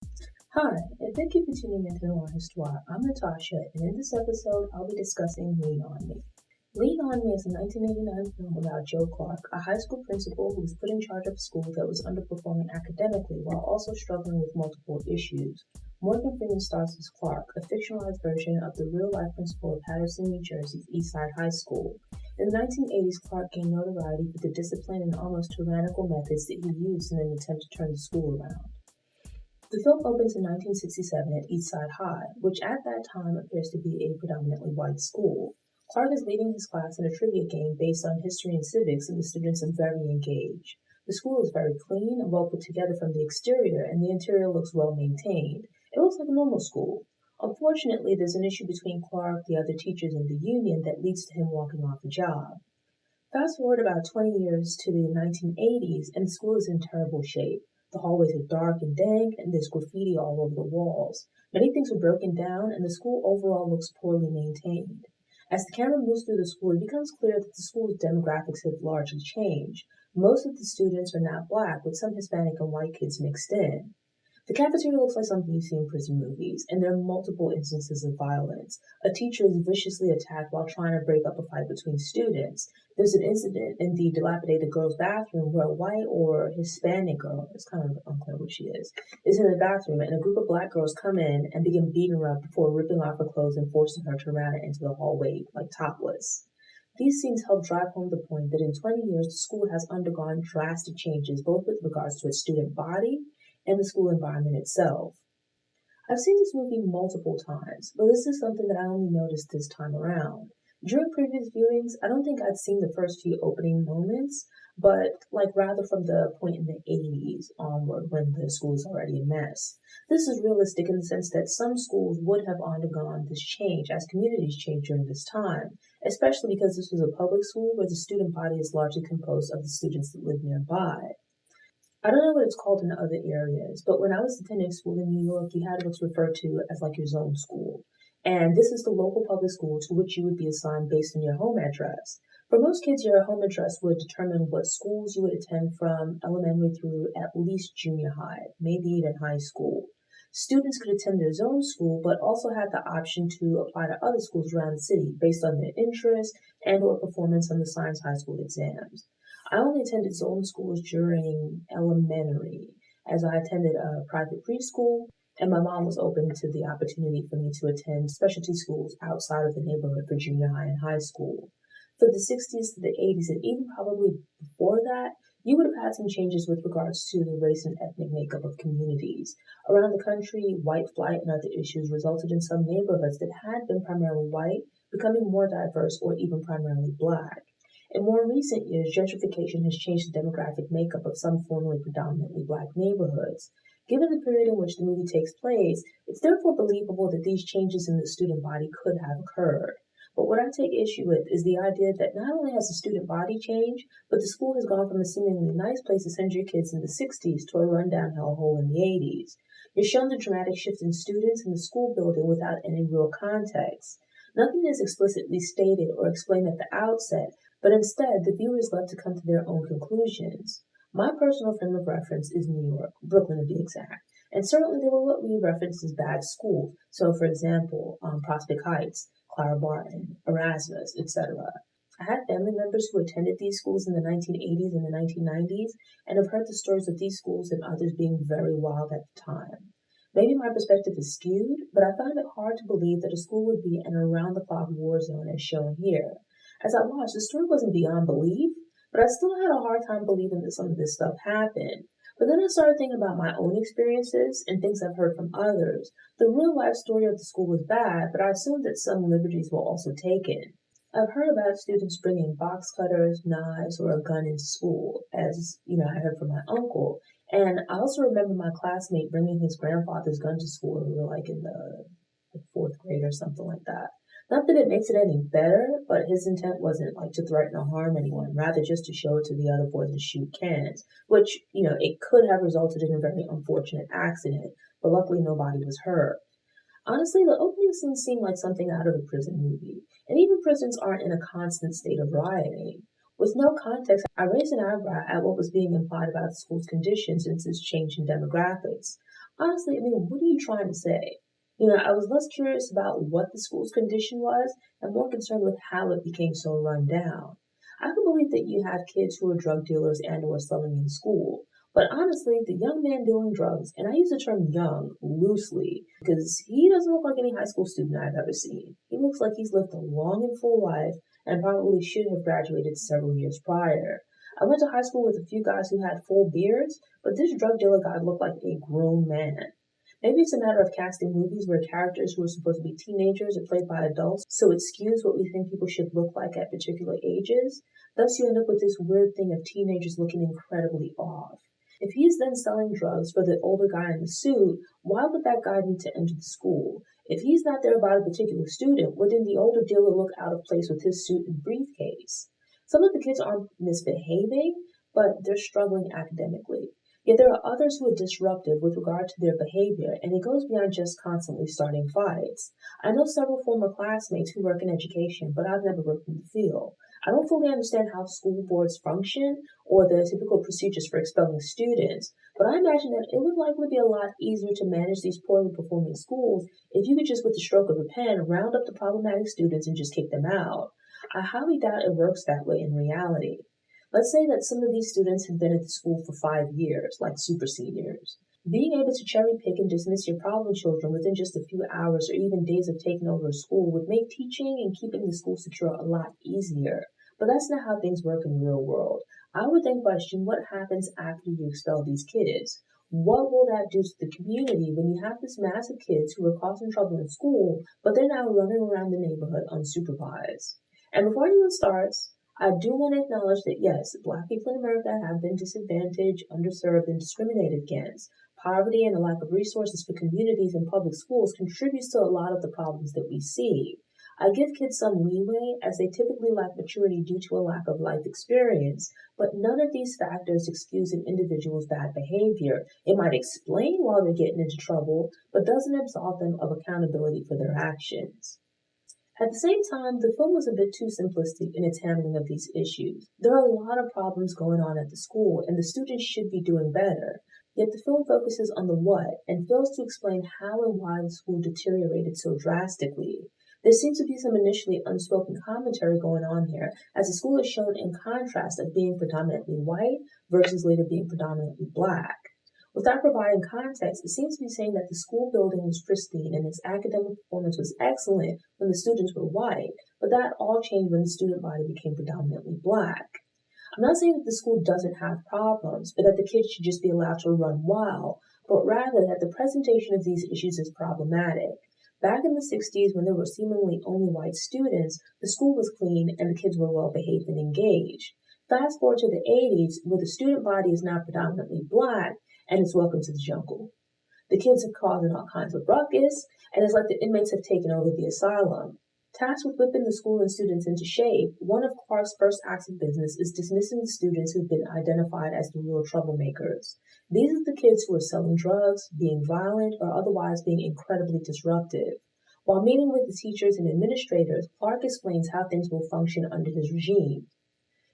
Hi, and thank you for tuning into Noir Histoire. I'm Natasha, and in this episode, I'll be discussing Lean On Me. Lean On Me is a 1989 film about Joe Clark, a high school principal who was put in charge of a school that was underperforming academically while also struggling with multiple issues. Morgan Freeman stars as Clark, a fictionalized version of the real-life principal of Patterson, New Jersey's Eastside High School. In the 1980s, Clark gained notoriety for the discipline and almost tyrannical methods that he used in an attempt to turn the school around. The film opens in 1967 at Eastside High, which at that time appears to be a predominantly white school. Clark is leading his class in a trivia game based on history and civics, and the students are very engaged. The school is very clean and well put together from the exterior, and the interior looks well maintained. It looks like a normal school. Unfortunately, there's an issue between Clark, the other teachers, and the union that leads to him walking off the job. Fast forward about 20 years to the 1980s, and the school is in terrible shape. The hallways are dark and dank, and there's graffiti all over the walls. Many things are broken down, and the school overall looks poorly maintained. As the camera moves through the school, it becomes clear that the school's demographics have largely changed. Most of the students are now black, with some Hispanic and white kids mixed in. The cafeteria looks like something you see in prison movies, and there are multiple instances of violence. A teacher is viciously attacked while trying to break up a fight between students. There's an incident in the dilapidated girls' bathroom where a white or Hispanic girl, it's kind of unclear what she is in the bathroom, and a group of black girls come in and begin beating her up before ripping off her clothes and forcing her to run into the hallway, like topless. These scenes help drive home the point that in 20 years, the school has undergone drastic changes, both with regards to its student body and the school environment itself. I've seen this movie multiple times, but this is something that I only noticed this time around. During previous viewings, I don't think I'd seen the first few opening moments, but rather from the point in the 80s onward when the school is already a mess. This is realistic in the sense that some schools would have undergone this change as communities changed during this time, especially because this was a public school where the student body is largely composed of the students that live nearby. I don't know what it's called in other areas, but when I was attending school in New York, you had what's referred to as like your zone school. And this is the local public school to which you would be assigned based on your home address. For most kids, your home address would determine what schools you would attend from elementary through at least junior high, maybe even high school. Students could attend their zone school, but also had the option to apply to other schools around the city based on their interest and or performance on the science high school exams. I only attended zone schools during elementary, as I attended a private preschool, and my mom was open to the opportunity for me to attend specialty schools outside of the neighborhood for junior high and high school. For the 60s to the 80s, and even probably before that, you would have had some changes with regards to the race and ethnic makeup of communities. Around the country, white flight and other issues resulted in some neighborhoods that had been primarily white becoming more diverse or even primarily black. In more recent years, gentrification has changed the demographic makeup of some formerly predominantly black neighborhoods. Given the period in which the movie takes place, it's therefore believable that these changes in the student body could have occurred. But what I take issue with is the idea that not only has the student body changed, but the school has gone from a seemingly nice place to send your kids in the 60s to a rundown hellhole in the 80s. You're shown the dramatic shift in students in the school building without any real context. Nothing is explicitly stated or explained at the outset, but instead the viewer is left to come to their own conclusions. My personal frame of reference is New York, Brooklyn to be exact, and certainly there were what we reference as bad schools. So, for example, Prospect Heights, Clara Barton, Erasmus, etc. I had family members who attended these schools in the 1980s and the 1990s, and have heard the stories of these schools and others being very wild at the time. Maybe my perspective is skewed, but I find it hard to believe that a school would be an around-the-clock war zone as shown here. As I watched, the story wasn't beyond belief, but I still had a hard time believing that some of this stuff happened. But then I started thinking about my own experiences and things I've heard from others. The real life story of the school was bad, but I assumed that some liberties were also taken. I've heard about students bringing box cutters, knives, or a gun into school, as I heard from my uncle. And I also remember my classmate bringing his grandfather's gun to school when we were like in the fourth grade or something like that. Not that it makes it any better, but his intent wasn't like to threaten or harm anyone, rather just to show it to the other boys to shoot cans, which, it could have resulted in a very unfortunate accident, but luckily nobody was hurt. Honestly, the opening scene seemed like something out of a prison movie, and even prisons aren't in a constant state of rioting. With no context, I raised an eyebrow at what was being implied about the school's condition since its change in demographics. Honestly, what are you trying to say? I was less curious about what the school's condition was and more concerned with how it became so run down. I can believe that you have kids who are drug dealers and or selling in school. But honestly, the young man dealing drugs, and I use the term young loosely because he doesn't look like any high school student I've ever seen. He looks like he's lived a long and full life and probably should have graduated several years prior. I went to high school with a few guys who had full beards, but this drug dealer guy looked like a grown man. Maybe it's a matter of casting movies where characters who are supposed to be teenagers are played by adults, so it skews what we think people should look like at particular ages. Thus, you end up with this weird thing of teenagers looking incredibly off. If he's then selling drugs for the older guy in the suit, why would that guy need to enter the school? If he's not there about a particular student, wouldn't the older dealer look out of place with his suit and briefcase? Some of the kids aren't misbehaving, but they're struggling academically. Yet there are others who are disruptive with regard to their behavior, and it goes beyond just constantly starting fights. I know several former classmates who work in education, but I've never worked in the field. I don't fully understand how school boards function or the typical procedures for expelling students, but I imagine that it would likely be a lot easier to manage these poorly performing schools if you could just, with the stroke of a pen, round up the problematic students and just kick them out. I highly doubt it works that way in reality. Let's say that some of these students have been at the school for 5 years, like super seniors. Being able to cherry pick and dismiss your problem children within just a few hours or even days of taking over a school would make teaching and keeping the school secure a lot easier. But that's not how things work in the real world. I would then question what happens after you expel these kids. What will that do to the community when you have this mass of kids who are causing trouble in school, but they're now running around the neighborhood unsupervised? And before anyone starts, I do want to acknowledge that yes, Black people in America have been disadvantaged, underserved, and discriminated against. Poverty and a lack of resources for communities and public schools contributes to a lot of the problems that we see. I give kids some leeway as they typically lack maturity due to a lack of life experience, but none of these factors excuse an individual's bad behavior. It might explain why they're getting into trouble, but doesn't absolve them of accountability for their actions. At the same time, the film was a bit too simplistic in its handling of these issues. There are a lot of problems going on at the school, and the students should be doing better. Yet the film focuses on the what and fails to explain how and why the school deteriorated so drastically. There seems to be some initially unspoken commentary going on here, as the school is shown in contrast of being predominantly white versus later being predominantly black. Without providing context, it seems to be saying that the school building was pristine and its academic performance was excellent when the students were white, but that all changed when the student body became predominantly black. I'm not saying that the school doesn't have problems, or that the kids should just be allowed to run wild, but rather that the presentation of these issues is problematic. Back in the 60s, when there were seemingly only white students, the school was clean and the kids were well behaved and engaged. Fast forward to the 80s, where the student body is now predominantly black, and it's welcome to the jungle. The kids are causing all kinds of ruckus, and it's like the inmates have taken over the asylum. Tasked with whipping the school and students into shape, one of Clark's first acts of business is dismissing the students who've been identified as the real troublemakers. These are the kids who are selling drugs, being violent, or otherwise being incredibly disruptive. While meeting with the teachers and administrators, Clark explains how things will function under his regime.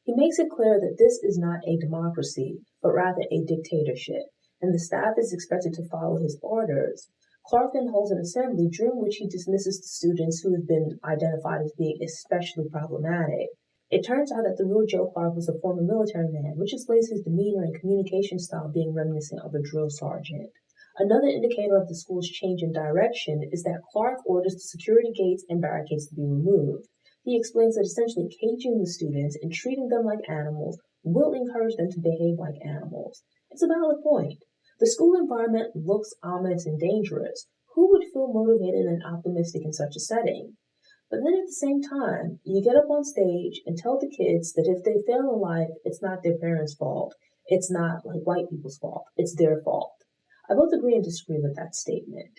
He makes it clear that this is not a democracy, but rather a dictatorship, and the staff is expected to follow his orders. Clark then holds an assembly during which he dismisses the students who have been identified as being especially problematic. It turns out that the real Joe Clark was a former military man, which explains his demeanor and communication style being reminiscent of a drill sergeant. Another indicator of the school's change in direction is that Clark orders the security gates and barricades to be removed. He explains that essentially caging the students and treating them like animals will encourage them to behave like animals. It's a valid point. The school environment looks ominous and dangerous. Who would feel motivated and optimistic in such a setting? But then at the same time, you get up on stage and tell the kids that if they fail in life, it's not their parents' fault. It's not like white people's fault. It's their fault. I both agree and disagree with that statement.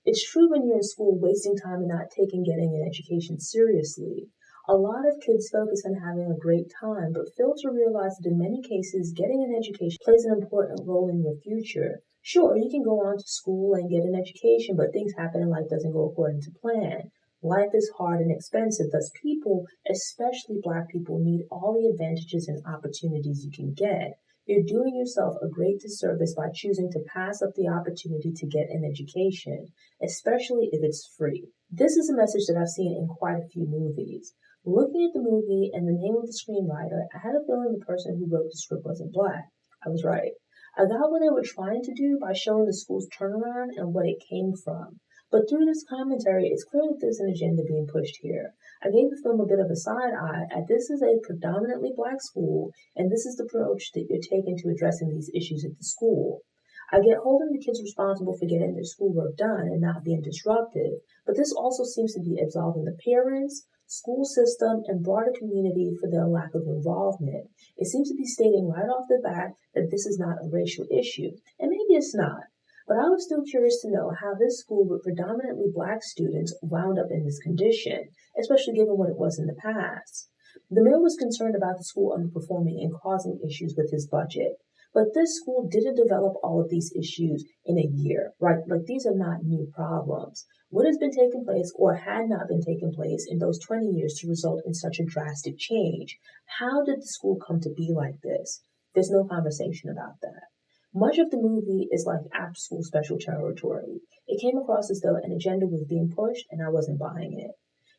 It's true when you're in school wasting time and not taking getting an education seriously. A lot of kids focus on having a great time, but fail to realize that in many cases, getting an education plays an important role in your future. Sure, you can go on to school and get an education, but things happen and life doesn't go according to plan. Life is hard and expensive, thus people, especially Black people, need all the advantages and opportunities you can get. You're doing yourself a great disservice by choosing to pass up the opportunity to get an education, especially if it's free. This is a message that I've seen in quite a few movies. Looking at the movie and the name of the screenwriter, I had a feeling the person who wrote the script wasn't black. I was right. I got what they were trying to do by showing the school's turnaround and what it came from. But through this commentary, it's clear that there's an agenda being pushed here. I gave the film a bit of a side eye at this is a predominantly black school, and this is the approach that you're taking to addressing these issues at the school. I get holding the kids responsible for getting their schoolwork done and not being disruptive, but this also seems to be absolving the parents, school system, and broader community for their lack of involvement. It seems to be stating right off the bat that this is not a racial issue, and maybe it's not. But I was still curious to know how this school with predominantly black students wound up in this condition, especially given what it was in the past. The mayor was concerned about the school underperforming and causing issues with his budget. But this school didn't develop all of these issues in a year, right? Like these are not new problems. What has been taking place or had not been taking place in those 20 years to result in such a drastic change? How did the school come to be like this? There's no conversation about that. Much of the movie is like after-school special territory. It came across as though an agenda was being pushed and I wasn't buying it.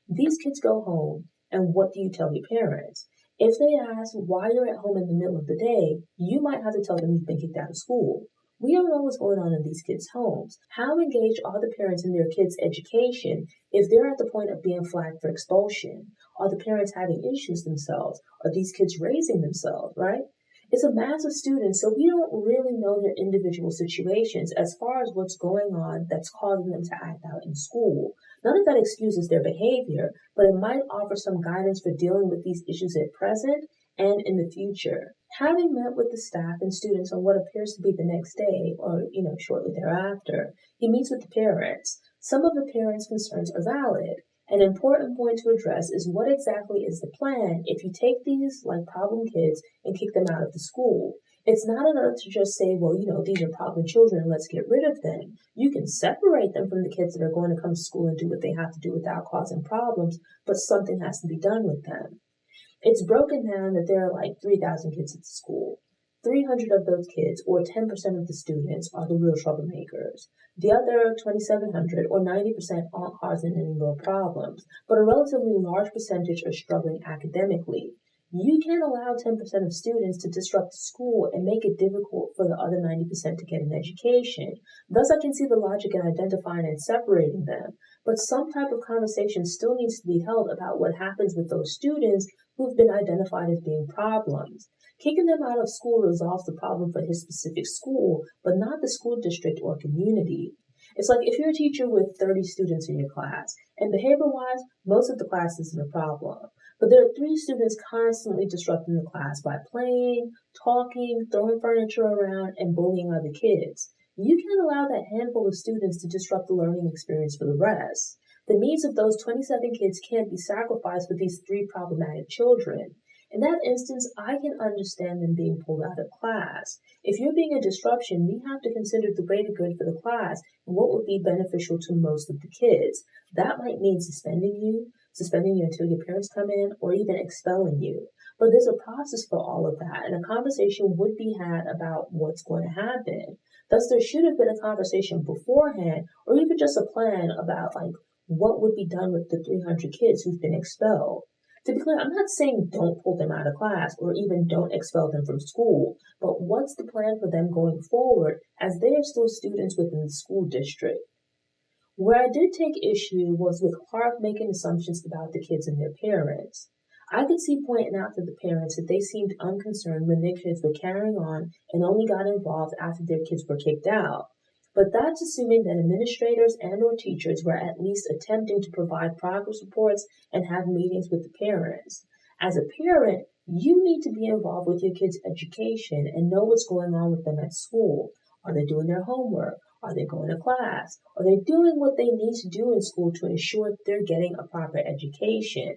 These kids go home, and what do you tell your parents? If they ask why you're at home in the middle of the day, you might have to tell them you've been kicked out of school. We don't know what's going on in these kids' homes. How engaged are the parents in their kids' education if they're at the point of being flagged for expulsion? Are the parents having issues themselves? Are these kids raising themselves, right? It's a mass of students, so we don't really know their individual situations as far as what's going on that's causing them to act out in school. None of that excuses their behavior, but it might offer some guidance for dealing with these issues at present and in the future. Having met with the staff and students on what appears to be the next day, or shortly thereafter, he meets with the parents. Some of the parents' concerns are valid. An important point to address is what exactly is the plan if you take these like problem kids and kick them out of the school. It's not enough to just say, well, these are problem children and let's get rid of them. You can separate them from the kids that are going to come to school and do what they have to do without causing problems, but something has to be done with them. It's broken down that there are like 3,000 kids at the school. 300 of those kids, or 10% of the students, are the real troublemakers. The other 2,700, or 90%, aren't causing any real problems, but a relatively large percentage are struggling academically. You can't allow 10% of students to disrupt the school and make it difficult for the other 90% to get an education. Thus, I can see the logic in identifying and separating them, but some type of conversation still needs to be held about what happens with those students who've been identified as being problems. Kicking them out of school resolves the problem for his specific school, but not the school district or community. It's like if you're a teacher with 30 students in your class, and behavior-wise, most of the class isn't a problem. But there are 3 students constantly disrupting the class by playing, talking, throwing furniture around, and bullying other kids. You can't allow that handful of students to disrupt the learning experience for the rest. The needs of those 27 kids can't be sacrificed for these 3 problematic children. In that instance, I can understand them being pulled out of class. If you're being a disruption, we have to consider the greater good for the class and what would be beneficial to most of the kids. That might mean suspending you until your parents come in, or even expelling you. But there's a process for all of that, and a conversation would be had about what's going to happen. Thus, there should have been a conversation beforehand, or even just a plan about what would be done with the 300 kids who've been expelled. To be clear, I'm not saying don't pull them out of class or even don't expel them from school, but what's the plan for them going forward as they are still students within the school district? Where I did take issue was with Clark making assumptions about the kids and their parents. I could see pointing out to the parents that they seemed unconcerned when their kids were carrying on and only got involved after their kids were kicked out. But that's assuming that administrators and or teachers were at least attempting to provide progress reports and have meetings with the parents. As a parent, you need to be involved with your kids' education and know what's going on with them at school. Are they doing their homework? Are they going to class? Are they doing what they need to do in school to ensure they're getting a proper education?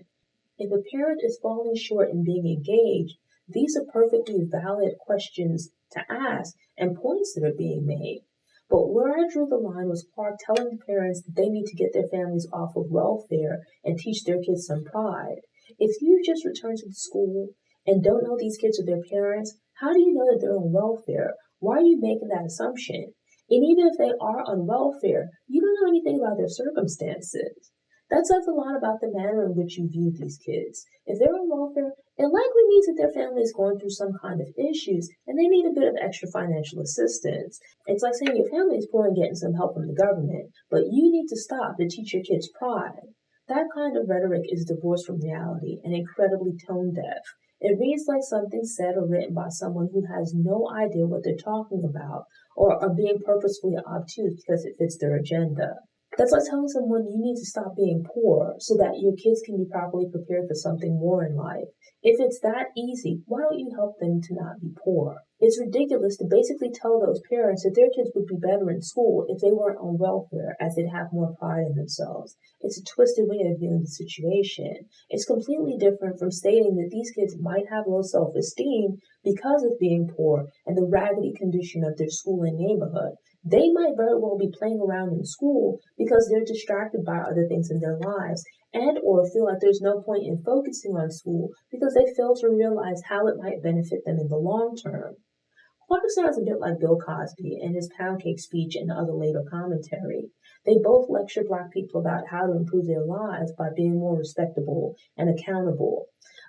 If a parent is falling short in being engaged, these are perfectly valid questions to ask and points that are being made. But where I drew the line was Clark telling the parents that they need to get their families off of welfare and teach their kids some pride. If you just return to the school and don't know these kids or their parents, How do you know that they're on welfare? Why are you making that assumption? And even if they are on welfare, you don't know anything about their circumstances. That says a lot about the manner in which you view these kids. If they're on welfare, it likely means that their family is going through some kind of issues and they need a bit of extra financial assistance. It's like saying your family is poor and getting some help from the government, but you need to stop to teach your kids pride. That kind of rhetoric is divorced from reality and incredibly tone deaf. It reads like something said or written by someone who has no idea what they're talking about or are being purposefully obtuse because it fits their agenda. That's like telling someone you need to stop being poor so that your kids can be properly prepared for something more in life. If it's that easy, why don't you help them to not be poor? It's ridiculous to basically tell those parents that their kids would be better in school if they weren't on welfare, as they'd have more pride in themselves. It's a twisted way of viewing the situation. It's completely different from stating that these kids might have low self-esteem because of being poor and the raggedy condition of their school and neighborhood. They might very well be playing around in school because they're distracted by other things in their lives and or feel like there's no point in focusing on school because they fail to realize how it might benefit them in the long term. Clark sounds a bit like Bill Cosby in his pound cake speech and other later commentary. They both lecture Black people about how to improve their lives by being more respectable and accountable.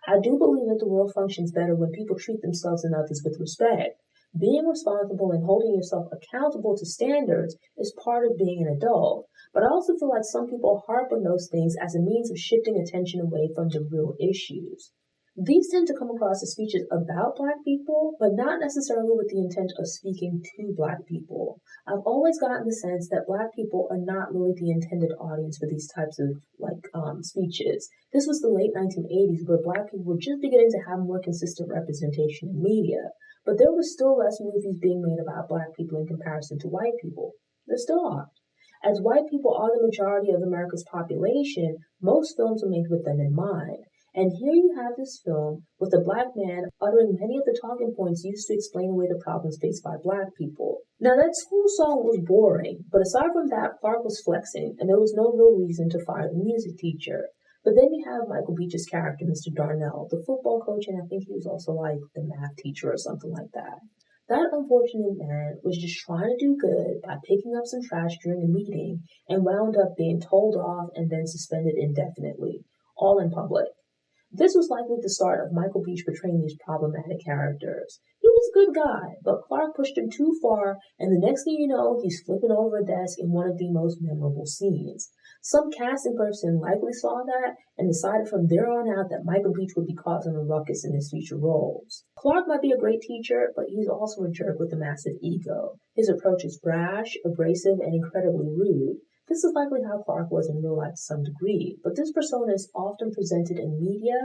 I do believe that the world functions better when people treat themselves and others with respect. Being responsible and holding yourself accountable to standards is part of being an adult. But I also feel like some people harp on those things as a means of shifting attention away from the real issues. These tend to come across as speeches about Black people, but not necessarily with the intent of speaking to Black people. I've always gotten the sense that Black people are not really the intended audience for these types of speeches. This was the late 1980s, where Black people were just beginning to have more consistent representation in media, but there were still less movies being made about Black people in comparison to white people. There still are. As white people are the majority of America's population, most films are made with them in mind. And here you have this film with a Black man uttering many of the talking points used to explain away the problems faced by Black people. Now, that school song was boring, but aside from that, Clark was flexing, and there was no real reason to fire the music teacher. But then you have Michael Beach's character, Mr. Darnell, the football coach, and I think he was also like the math teacher or something like that. That unfortunate man was just trying to do good by picking up some trash during a meeting and wound up being told off and then suspended indefinitely, all in public. This was likely the start of Michael Beach portraying these problematic characters. He was a good guy, but Clark pushed him too far, and the next thing you know, he's flipping over a desk in one of the most memorable scenes. Some casting person likely saw that and decided from there on out that Michael Beach would be causing a ruckus in his future roles. Clark might be a great teacher, but he's also a jerk with a massive ego. His approach is brash, abrasive, and incredibly rude. This is likely how Clark was in real life to some degree, but this persona is often presented in media,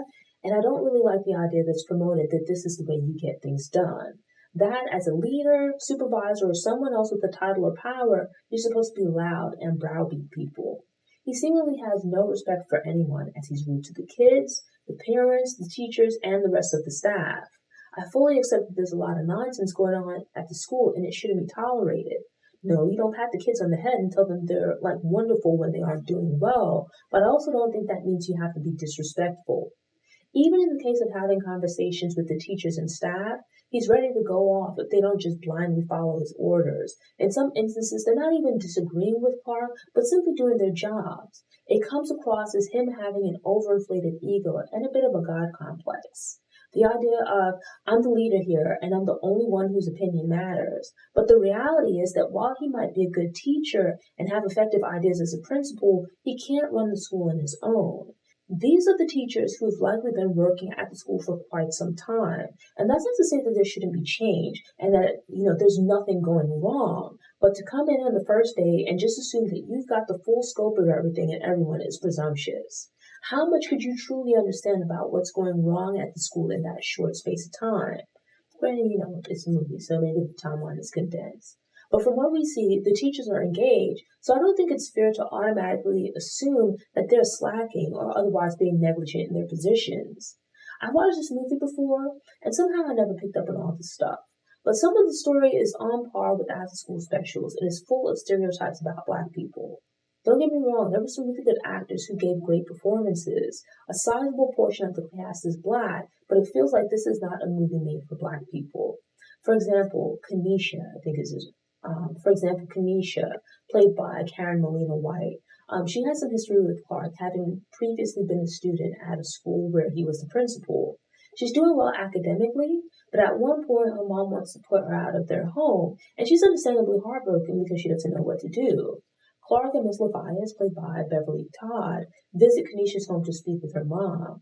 and I don't really like the idea that's promoted that this is the way you get things done. That as a leader, supervisor, or someone else with a title or power, you're supposed to be loud and browbeat people. He seemingly has no respect for anyone as he's rude to the kids, the parents, the teachers, and the rest of the staff. I fully accept that there's a lot of nonsense going on at the school and it shouldn't be tolerated. No, you don't pat the kids on the head and tell them they're wonderful when they aren't doing well, but I also don't think that means you have to be disrespectful. Even in the case of having conversations with the teachers and staff, he's ready to go off if they don't just blindly follow his orders. In some instances, they're not even disagreeing with Clark, but simply doing their jobs. It comes across as him having an overinflated ego and a bit of a God complex. The idea of, I'm the leader here and I'm the only one whose opinion matters. But the reality is that while he might be a good teacher and have effective ideas as a principal, he can't run the school on his own. These are the teachers who've likely been working at the school for quite some time. And that's not to say that there shouldn't be change and that, there's nothing going wrong. But to come in on the first day and just assume that you've got the full scope of everything and everyone is presumptuous. How much could you truly understand about what's going wrong at the school in that short space of time? Granted, it's a movie, so maybe the timeline is condensed. But from what we see, the teachers are engaged, so I don't think it's fair to automatically assume that they're slacking or otherwise being negligent in their positions. I've watched this movie before, and somehow I never picked up on all this stuff. But some of the story is on par with after-school specials and is full of stereotypes about Black people. Don't get me wrong, there were some really good actors who gave great performances. A sizable portion of the cast is black, but it feels like this is not a movie made for black people. For example, Kanisha, played by Karen Molina White. She has some history with Clark, having previously been a student at a school where he was the principal. She's doing well academically, but at one point her mom wants to put her out of their home, and she's understandably heartbroken because she doesn't know what to do. Clark and Miss Levias, played by Beverly Todd, visit Kanisha's home to speak with her mom.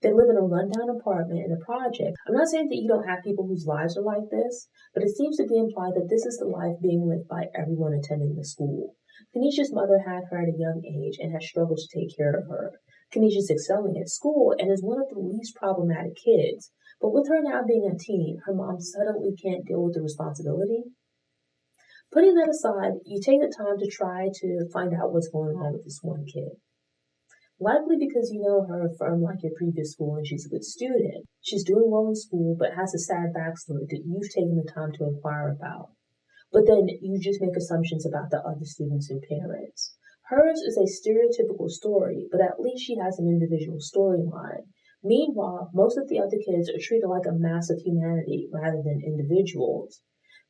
They live in a rundown apartment in a project. I'm not saying that you don't have people whose lives are like this, but it seems to be implied that this is the life being lived by everyone attending the school. Kanisha's mother had her at a young age and has struggled to take care of her. Kanisha's excelling at school and is one of the least problematic kids, but with her now being a teen, her mom suddenly can't deal with the responsibility. Putting that aside, you take the time to try to find out what's going on with this one kid. Likely because you know her from like your previous school and she's a good student. She's doing well in school but has a sad backstory that you've taken the time to inquire about. But then you just make assumptions about the other students and parents. Hers is a stereotypical story, but at least she has an individual storyline. Meanwhile, most of the other kids are treated like a mass of humanity rather than individuals.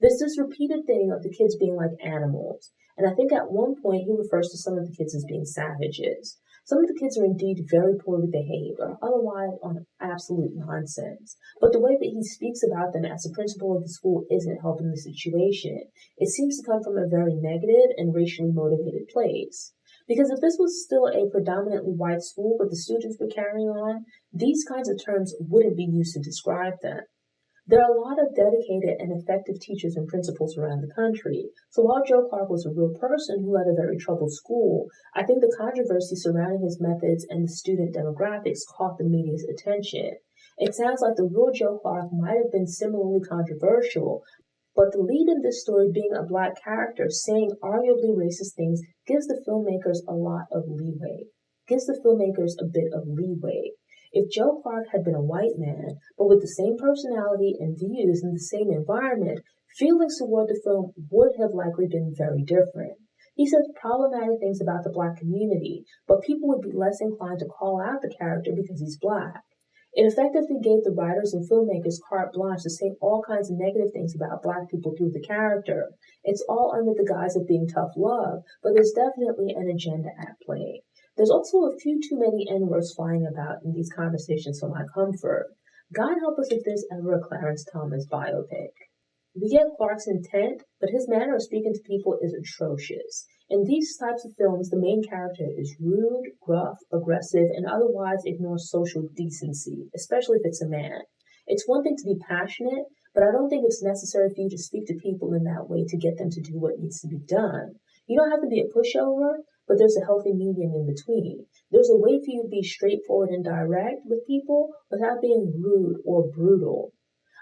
There's this repeated thing of the kids being like animals, and I think at one point he refers to some of the kids as being savages. Some of the kids are indeed very poorly behaved or otherwise on absolute nonsense, but the way that he speaks about them as the principal of the school isn't helping the situation. It seems to come from a very negative and racially motivated place. Because if this was still a predominantly white school but the students were carrying on, these kinds of terms wouldn't be used to describe them. There are a lot of dedicated and effective teachers and principals around the country, so while Joe Clark was a real person who had a very troubled school, I think the controversy surrounding his methods and the student demographics caught the media's attention. It sounds like the real Joe Clark might have been similarly controversial, but the lead in this story being a black character saying arguably racist things gives the filmmakers a bit of leeway. If Joe Clark had been a white man, but with the same personality and views in the same environment, feelings toward the film would have likely been very different. He says problematic things about the black community, but people would be less inclined to call out the character because he's black. It effectively gave the writers and filmmakers carte blanche to say all kinds of negative things about black people through the character. It's all under the guise of being tough love, but there's definitely an agenda at play. There's also a few too many N-words flying about in these conversations for my comfort. God help us if there's ever a Clarence Thomas biopic. We get Clark's intent, but his manner of speaking to people is atrocious. In these types of films, the main character is rude, gruff, aggressive, and otherwise ignores social decency, especially if it's a man. It's one thing to be passionate, but I don't think it's necessary for you to speak to people in that way to get them to do what needs to be done. You don't have to be a pushover, but there's a healthy medium in between. There's a way for you to be straightforward and direct with people without being rude or brutal.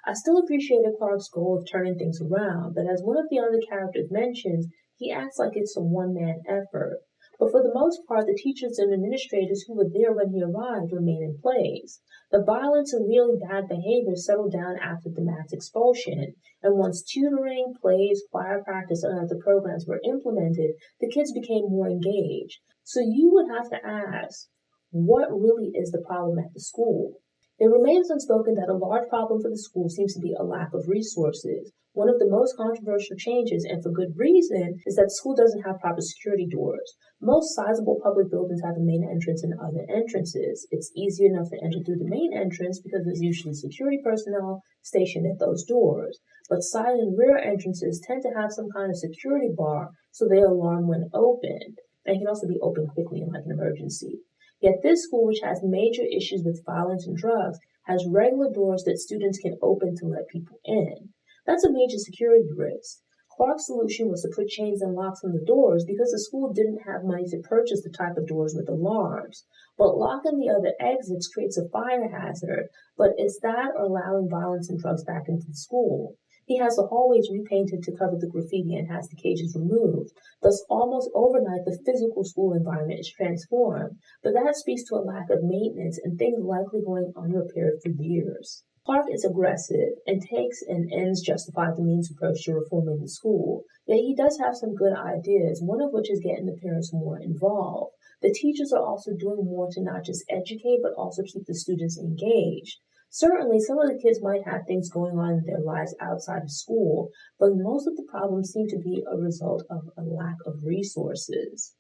I still appreciated Clark's goal of turning things around, but as one of the other characters mentions, he acts like it's a one-man effort. But for the most part, the teachers and administrators who were there when he arrived remain in place. The violence and really bad behavior settled down after the mass expulsion, and once tutoring, plays, choir practice, and other programs were implemented, the kids became more engaged. So you would have to ask, what really is the problem at the school? It remains unspoken that a large problem for the school seems to be a lack of resources. One of the most controversial changes, and for good reason, is that the school doesn't have proper security doors. Most sizable public buildings have a main entrance and other entrances. It's easy enough to enter through the main entrance because there's usually security personnel stationed at those doors. But side and rear entrances tend to have some kind of security bar so they alarm when opened. And can also be opened quickly in like an emergency. Yet this school, which has major issues with violence and drugs, has regular doors that students can open to let people in. That's a major security risk. Clark's solution was to put chains and locks on the doors because the school didn't have money to purchase the type of doors with alarms. But locking the other exits creates a fire hazard, but is that or allowing violence and drugs back into the school? He has the hallways repainted to cover the graffiti and has the cages removed. Thus, almost overnight, the physical school environment is transformed. But that speaks to a lack of maintenance and things likely going unrepaired for years. Clark is aggressive and takes an ends justify the means approach to reforming the school, yet he does have some good ideas, one of which is getting the parents more involved. The teachers are also doing more to not just educate, but also keep the students engaged. Certainly, some of the kids might have things going on in their lives outside of school, but most of the problems seem to be a result of a lack of resources.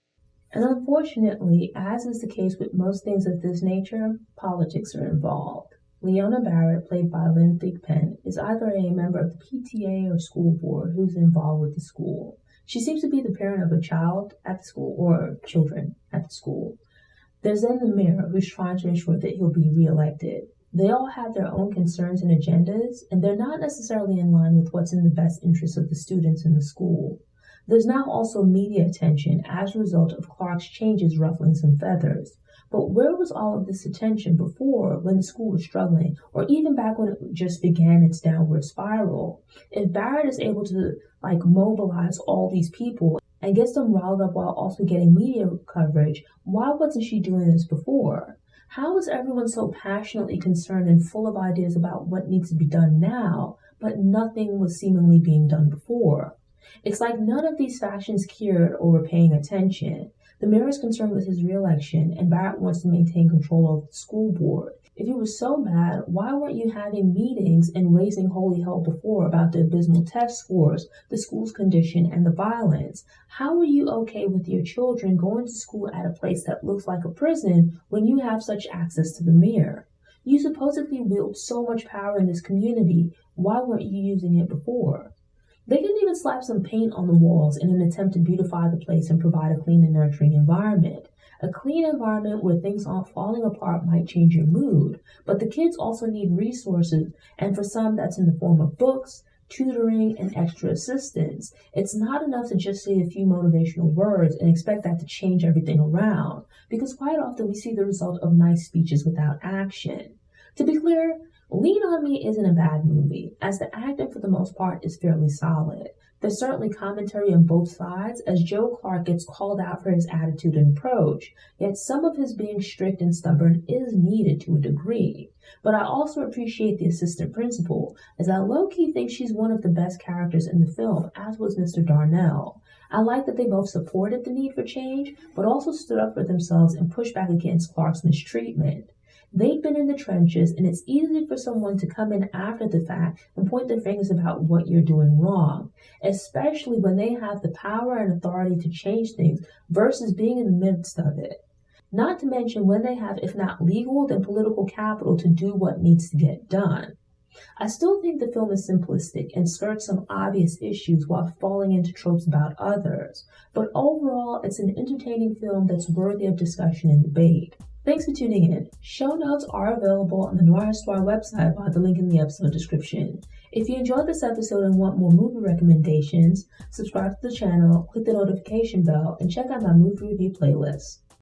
And unfortunately, as is the case with most things of this nature, politics are involved. Leona Barrett, played by Lynn Thigpen, is either a member of the PTA or school board who's involved with the school. She seems to be the parent of a child at the school or children at the school. There's then the mayor who's trying to ensure that he'll be reelected. They all have their own concerns and agendas, and they're not necessarily in line with what's in the best interest of the students in the school. There's now also media attention as a result of Clark's changes ruffling some feathers. But where was all of this attention before, when the school was struggling, or even back when it just began its downward spiral? If Barrett is able to mobilize all these people and gets them riled up while also getting media coverage, why wasn't she doing this before? How is everyone so passionately concerned and full of ideas about what needs to be done now, but nothing was seemingly being done before? It's like none of these factions cared or were paying attention. The mayor is concerned with his reelection, and Barrett wants to maintain control of the school board. If it was so bad, why weren't you having meetings and raising holy hell before about the abysmal test scores, the school's condition, and the violence? How are you okay with your children going to school at a place that looks like a prison when you have such access to the mayor? You supposedly wield so much power in this community. Why weren't you using it before? They can even slap some paint on the walls in an attempt to beautify the place and provide a clean and nurturing environment. A clean environment where things aren't falling apart might change your mood, but the kids also need resources, and for some that's in the form of books, tutoring, and extra assistance. It's not enough to just say a few motivational words and expect that to change everything around, because quite often we see the result of nice speeches without action. To be clear, Lean on Me isn't a bad movie, as the acting for the most part is fairly solid. There's certainly commentary on both sides, as Joe Clark gets called out for his attitude and approach, yet some of his being strict and stubborn is needed to a degree. But I also appreciate the assistant principal, as I low-key think she's one of the best characters in the film, as was Mr. Darnell. I like that they both supported the need for change, but also stood up for themselves and pushed back against Clark's mistreatment. They've been in the trenches, and it's easy for someone to come in after the fact and point their fingers about what you're doing wrong, especially when they have the power and authority to change things versus being in the midst of it. Not to mention when they have, if not legal, then political capital to do what needs to get done. I still think the film is simplistic and skirts some obvious issues while falling into tropes about others, but overall it's an entertaining film that's worthy of discussion and debate. Thanks for tuning in. Show notes are available on the Noir Histoire website by the link in the episode description. If you enjoyed this episode and want more movie recommendations, subscribe to the channel, click the notification bell, and check out my movie review playlist.